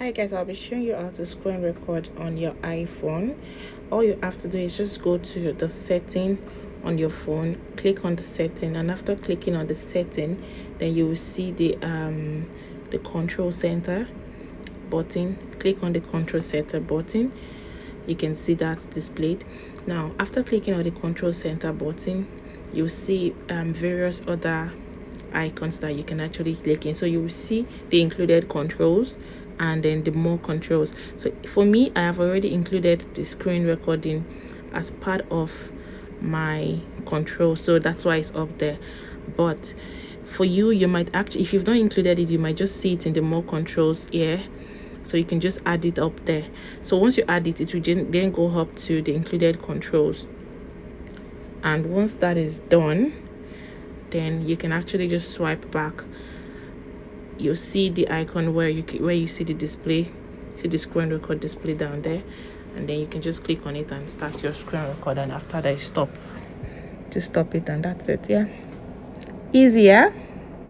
Hi guys, I'll be showing you how to screen record on your iPhone. All you have to do is just go to the setting on your phone, click on the setting, and after clicking on the setting, then you will see the control center button. Click on the control center button. You can see that displayed. Now after clicking on the control center button, you'll see various other icons that you can actually click in. So you will see the included controls and then the more controls. So for me, I have already included the screen recording as part of my control, so that's why it's up there. But for you, you might actually, if you've not included it, you might just see it in the more controls here, so you can just add it up there. So once you add it, it will then go up to the included controls, and once that is done, then you can actually just swipe back. You'll see the icon where you see the display, see the screen record display down there, and then you can just click on it and start your screen record, and after that, stop it, and that's it. Yeah, easier.